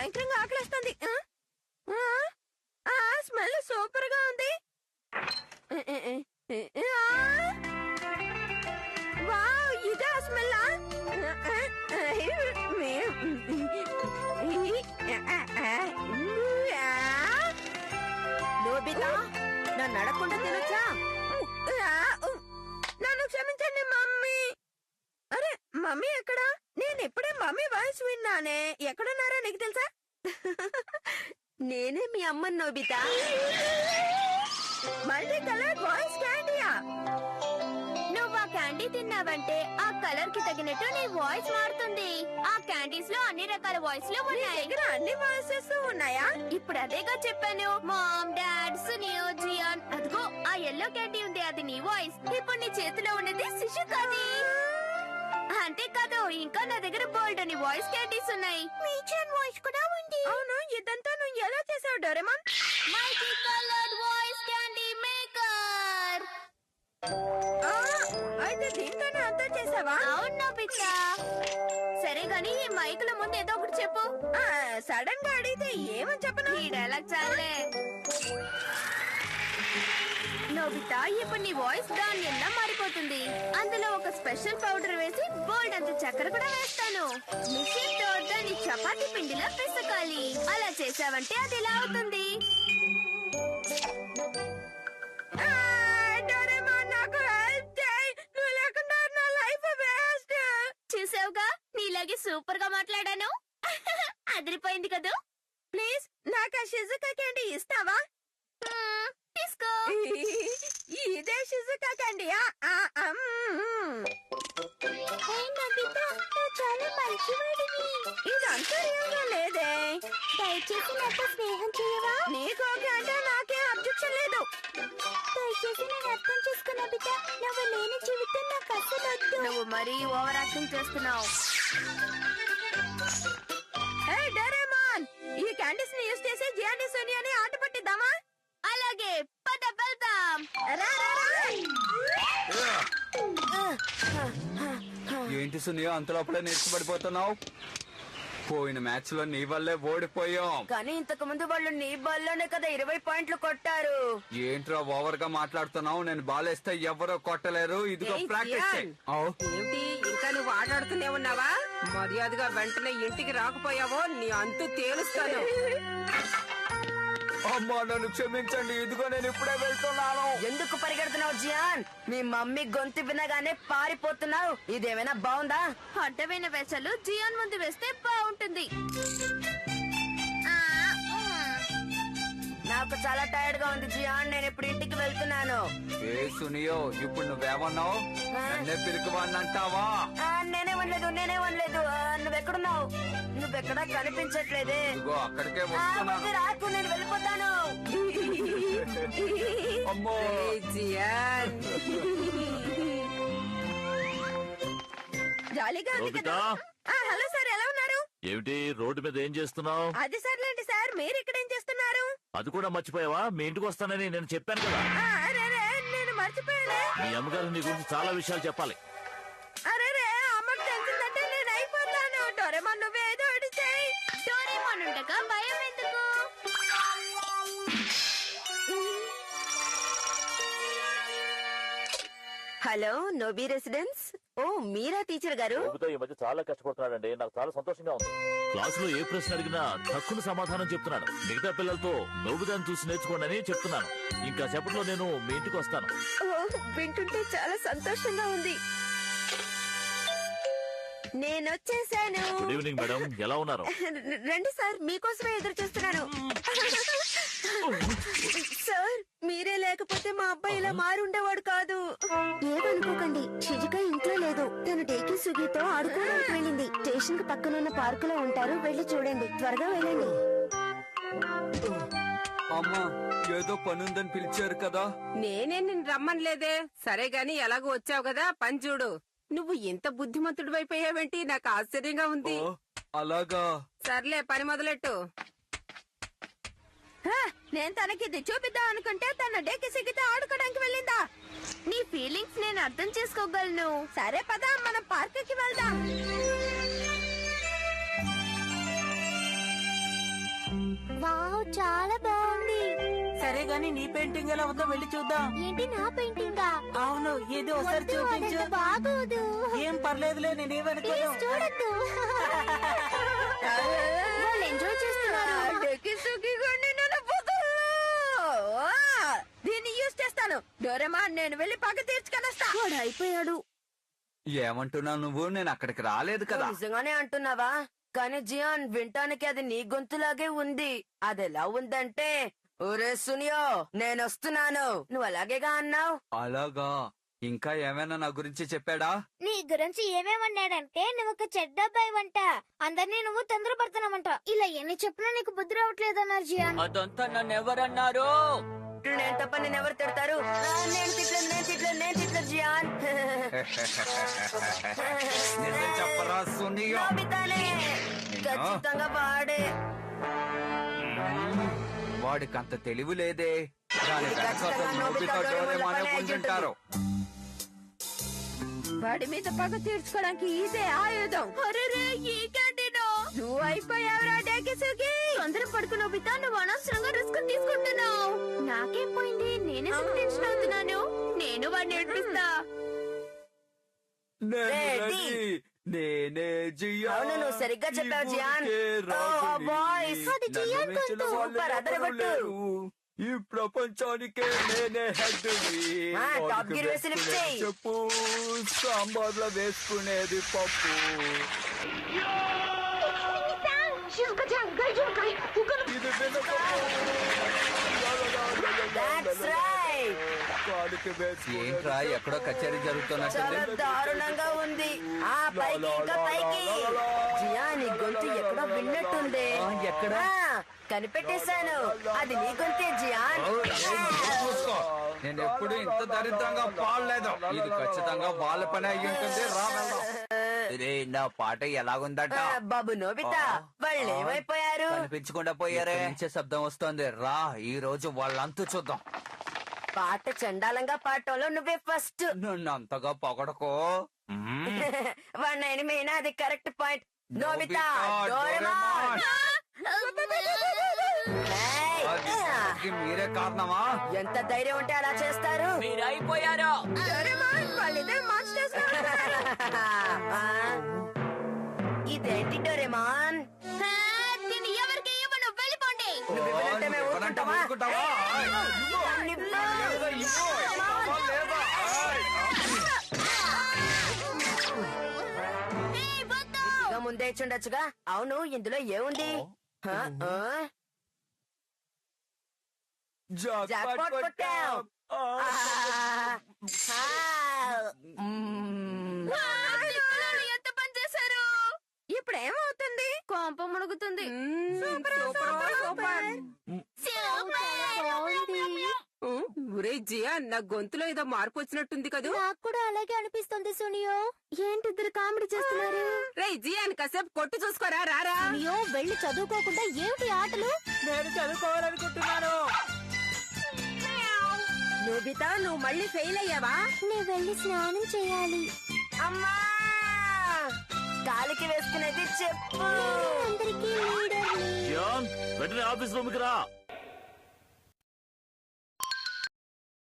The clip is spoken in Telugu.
భయంకరంగా ఆకలిస్తుంది. స్మెల్ సూపర్ గా ఉంది. వావ్, ఇదా స్మెల్? నోబితా, నన్ను అడగకుండా తినొచ్చా? నన్ను క్షమించండి మమ్మీ. అరే, మమ్మీ ఎక్కడా? నేను ఇప్పుడే మమ్మీ వాయిస్ విన్నానే. ఎక్కడున్నారో నీకు తెలుసా? నేనే మీ అమ్మని నోబితా. మల్టీ కలర్ బాయ్స్ క్యాండీయా? నువ్వు ఆ క్యాండీ తిన్నావంటే ఆ కలర్ కి తగినట్టు నీ వాయిస్ మారుతుంది. ఆ క్యాండీస్ లో అన్ని రకాల వాయిస్ లు ఉన్నాయి. అన్ని వాయిసెస్ ఉన్నాయా? ఇప్పుడు అదేగా చెప్పాను. Mom, dad, Suneo, Gian. అదిగో ఆ ఎల్లో క్యాండీ ఉంది, అది నీ వాయిస్. ఇప్పుడు నీ చేతిలో ఉన్నది శిశుకాది. అంతేకాదు, ఇంకా నా దగ్గర బోల్డ్ అని వాయిస్ క్యాండీస్ ఉన్నాయి. మీచన్ వాయిస్ కూడా ఉంది. అవును, ఇదంతా నువ్వు ఎలా చేసావు Doraemon? Multi coloured voice candy maker. అయితే దీంతోనే అంతా చేసావా? అవును బిడ్డ. సరే గాని ఈ మైకుల ముందు ఏదో ఒకటి చెప్పు. సడన్ గా అడిగితే ఏమని చెప్పను? ఈ డైలాగ్ చాలే. నోబితా, ఇప్పుడు నీ వాయిస్ ధాన్యంలా మారిపోతుంది. అందులో ఒక స్పెషల్ పౌడర్ వేసి బోల్డ్ అంత చక్కెర కూడా వేస్తాను. మిషన్ తో దాన్ని చపాతీ పిండిలా పిసకాలి. అలా చేసావంటే అది ఇలా అవుతుంది. చూసావుగా, నీలాగే సూపర్ గా మాట్లాడాను. అదిరిపోయింది కదా. ప్లీజ్ నాకు ఆ షిజుకా క్యాండీ ఇస్తావా? తీసుకో. ఇదే షిజుకా క్యాండీయా? చాలా మంచివాడివి. ఇదంతా రియల్గా లేదే. దయచేసి నాతో స్నేహం చేయవా? నీకు ఓకే అంటే నాకే అబ్జెక్షన్ లేదు. దయచేసి నేను అర్థం చేసుకున్నా బిడ్డ. నువ్వు లేని జీవితం నాకు అసలు వద్దు. నువ్వు మరీ ఓవర్ యాక్టింగ్ చేస్తున్నావు. హే డోరేమాన్, ఈ క్యాండీస్ ని యూస్ చేసి జియాని సోనియాని ఆట పట్టిద్దామా? అలాగే, పద వెళ్దాం. ఏంటి సునియా, అంతలోపలే నేర్చుబడిపోతున్నావు? పోయిన మ్యాచ్ లో నీ వల్లే ఓడిపోయాం. కానీ ఇంతకు ముందు వాళ్ళు నీ బాల్లోనే కదా 20 పాయింట్లు కొట్టారు. ఏంట్రా ఓవర్ గా మాట్లాడుతున్నావు? నేను బాలేస్తే ఎవరో కొట్టలేరు. ఇదిగో ప్రాక్టీస్. ఏంటి ఇంకా నువ్వు ఆటాడుతూనే ఉన్నావా? మర్యాదగా వెంటనే ఇంటికి రాకపోయావో నీ అంతు తేలుస్తాను. అమ్మా, నన్ను క్షమించండి. ఇదిగో నేను ఇప్పుడే వెళ్తున్నాను. ఎందుకు పరిగెడుతున్నావు జియాన్? మీ మమ్మీ గొంతు వినగానే పారిపోతున్నావు. ఇదేమైనా బాగుందా? అడ్డమైన వేషాలు జియాన్ ముందు వేస్తే బాగుంటుంది. నాకు చాలా టైర్డ్ గా ఉంది జియాన్, నేను ఇప్పుడు ఇంటికి వెళ్తున్నాను. ఏ సునియో, ఇప్పుడు నువ్వేమన్నావు? నన్నే పిరికివాడిని అంటావా? నేనేమనలేదు. నువ్వెక్కడున్నావు? నువ్వెక్కడా కనిపించట్లేదే. ఇదిగో అక్కడికే వస్తున్నాను. రాకు, నేను వెళ్ళిపోతాను. అమ్మో, జియాన్ జాలీగా ఉంది కదా. హలో సార్, ఎలా ఉన్నారు? ఏమిటి రోడ్డు మీద ఏం చేస్తున్నావు? అది సర్లేండి సార్, మీరు ఇక్కడ ఏం చేస్తున్నారు? అది కూడా మర్చిపోయావా? మీ ఇంటికి వస్తానని నేను చెప్పాను కదా. నేను మర్చిపోయానే. మీ అమ్మగారు నీ గురించి చాలా విషయాలు చెప్పాలి. అరే అమ్మకు తెలిసిందంటే నేను అయిపోతాను. డోరేమాన్, నువ్వే ఏదో ఒకటి చెయ్యి. డోరేమాన్ ఉండగా భయం ఎందుకు? Hello, Nobi residence. ఓ, మీరా టీచర్ గారు? ఈ మధ్య చాలా కష్టపడుతున్నాడండి. నాకు చాలా సంతోషంగా ఉంది. క్లాస్ లో ఏ ప్రశ్న అడిగినా తక్కువ సమాధానం చెప్తున్నాడు. మిగతా పిల్లలతో నోబితాను చూసి నేర్చుకోండి అని చెప్తున్నాను. ఇంకా సేపట్లో నేను మీ ఇంటికి వస్తాను. వింటుంటే చాలా సంతోషంగా ఉంది. నేనొచ్చేసాను. గుడ్ ఈవినింగ్ మేడం, ఎలా ఉన్నారు? రండి సార్, మీకోసమే ఎదురు చూస్తున్నాను. సార్, మీరే లేకపోతే మా అబ్బాయి ఇలా మారుండేవాడు కాదు. ఏమనుకోకండి, షిజుకా ఇంట్లో లేదు. తను డేకి సుగితో ఆడుకోవడానికి వెళ్ళింది. స్టేషన్ కి పక్కనున్న పార్కులో ఉంటారు, వెళ్ళి చూడండి. త్వరగా వెళ్ళండి. అమ్మా, ఏదో పనుందని పిలిచారు కదా. నేనే నిన్ను రమ్మనలేదే. సరే గాని ఎలాగో వచ్చావు కదా, పని చూడు. నువ్వు ఇంత బుద్ధిమంతుడు అయిపోయావేంటి? నాకు ఆశ్చర్యంగా ఉంది. అలాగా? సర్లే, పని మొదలెట్టు. నేను తనకి ఇది చూపిద్దాం అనుకుంటే తన డేకి సిగ్గితో ఆడుకోవడానికి వెళ్ళిందా? నీ ఫీలింగ్స్ నేను అర్థం చేసుకోగలను. సరే పద, మనం పార్క్ కి వెళ్దాం. వావ్, చాలా బాగుంది. సరే గాని నీ పెయింటింగ్ ఎలా ఉందో వెళ్ళి చూద్దాం. ఏంటి, నా పెయింటింగా? అవును, ఏదో ఒకసారి చూపించు. బాగోదు. ఏం పర్లేదులే, నేనేమనుకోను. చూడద్దు. వాళ్ళు ఎంజాయ్ చేస్తున్నారు. దీన్ని యూజ్ చేస్తాను. డోరేమాన్, నేను వెళ్ళి పగ తీర్చుకొనొస్తా. వాడు అయిపోయాడు. ఏమంటున్నావు నువ్వు? నేను అక్కడికి రాలేదు కదా. నిజంగానే అంటున్నావా? కానీ జియాన్, వింటానికి అది నీ గొంతులాగే ఉంది. అదెలా ఉందంటే, ఒరే సునియో, నేనొస్తున్నాను, నువ్వు అలాగేగా అన్నావు. అలాగా? ఇంకా ఏమైనా నా గురించి చెప్పాడా? నీ గురించి ఏమేమన్నాడంటే నువ్వు ఒక చెడ్డ అబ్బాయివంట, అందరినీ నువ్వు తొందరపడుతున్నావంట. ఇలా ఎన్ని చెప్పినా నీకు బుద్ధి రావట్లేదన్నారు జియాన్. అదంతా నన్ను ఎవరన్నారు? నేను తప్ప నేను ఎవరు తిడతారు? నేను తిట్లేదు జియాన్. నిజం చెప్పరా సునియో? నోబితానే, ఖచ్చితంగా వాడే. వాడికి అంత తెలివి లేదే. దాని ఇది వెనకాల ఖచ్చితంగా నోబితా నోబితా డోరేమాన్ డోరేమాన్ ఉంటుంటారు. వాడి మీద పగ తీర్చుకోవడానికి ఇదే ఆయుధం. ఈ క్యాంటీన్ నువ్వు అయిపోయావురా డేకిసుకి. తొందర పడుకు నోబితా, నువ్వు అనవసరంగా రిస్క్ తీసుకుంటున్నావు. నాకేం పోయింది, నేనే టెన్షన్ అవుతున్నాను. నేను వాడిని ఏడిపిస్తా. నేను రెడీ. రెడీ. నేనే జియాన్. అవును, నువ్వు సరిగ్గా చెప్పావు జియాన్. ఊరికే రాజుని. బాయ్స్, అది జియాన్ నన్ను మించిన గొంతు. వాళ్ళు సూపర్, అదరగొట్టు. ఎవరూ లేరు. ఈ ప్రపంచానికే నేనే హెడ్ని. ఆ, టాప్ గేర్ వేసి లిఫ్ట్ చేయి. చెప్పు, సాంబార్లో వేసుకునేది పప్పు. ఇది వినపప్పు. That's right. కాలికి వేసుకునేది. ఏంట్రా, ఎక్కడో కచేరీ జరుగుతున్నట్టుంది. చాలా దారుణంగా ఉంది. ఆ పైకి, ఇంకా పైకి. జియాన్, నీ గొంతు ఎక్కడో విన్నట్టుంది. ఎక్కడ? కనిపెట్టేశాను, అది నీ గొంతే జియాన్. చూసుకో, నేను ఎప్పుడు ఇంత దరిద్రంగా పాడలేదు. ఇది ఖచ్చితంగా వాళ్ళ పని అయ్యి ఉంటుంది. రా వెళ్దాం. రే, నా పాట ఎలాగుందట? బాబు నోబితా, వాళ్ళు ఏమైపోయారు? కనిపించకుండా పోయారే. నుంచే శబ్దం వస్తోంది. రా, ఈ రోజు వాళ్ళంతూ చూద్దాం. పాట చండాలంగా పాడటంలో నువ్వే ఫస్ట్. నన్ను అంతగా పొగడకో. వన్ అయినా అది correct point. Nobita, Nobita, Doraemon. అది దానికి మీరే కారణమా? ఎంత ధైర్యం ఉంటే అలా చేస్తారు? మీరు అయిపోయారు. ఇదేంటి డోరేమాన్? దీన్ని ఎవరికి ఇవ్వను, వెళ్ళిపోండి. నువ్వు ఇవ్వనంటే మేము ఇవ్వనంటే ఊరుకుంటామా? ఊరుకుంటావా? దాన్ని ఇవ్వు. లేదా ఇవ్వు. ఇవ్వవా లేదా? ఇంకా ముందే ఇచ్చుండొచ్చుగా. అవును, ఇందులో ఏముంది? హ? ఆ? జాక్పాట్ జాక్పాట్ కొట్టాం. కొట్టాం. మ్మ్. ఎంత పని చేశారు? ఇప్పుడు ఏమవుతుంది? కొంప మునుగుతుంది. ఒరే జియా, నా గొంతులో ఏదో మార్పు వచ్చినట్టుంది కదూ. నాకు కూడా అలాగే అనిపిస్తుంది సునియో. ఏంటి ఇద్దరు కామెడీ చేస్తున్నారు? రే జియాన్, కాసేపు కొట్టు చూసుకోరా, రారా. సునియో, వెళ్ళి చదువుకోకుండా ఏమిటి ఆటలు? నేను చదువుకోవాలనుకుంటున్నాను. నోబితా, నువ్వు మళ్ళీ ఫెయిల్ అయ్యావా? నేను వెళ్ళి స్నానం చేయాలి. అమ్మా, కాలికి వేసుకునేది చెప్పు. అందరికీ లీడర్ని. జియాన్, వెంటనే ఆఫీస్ రూమ్కి రా.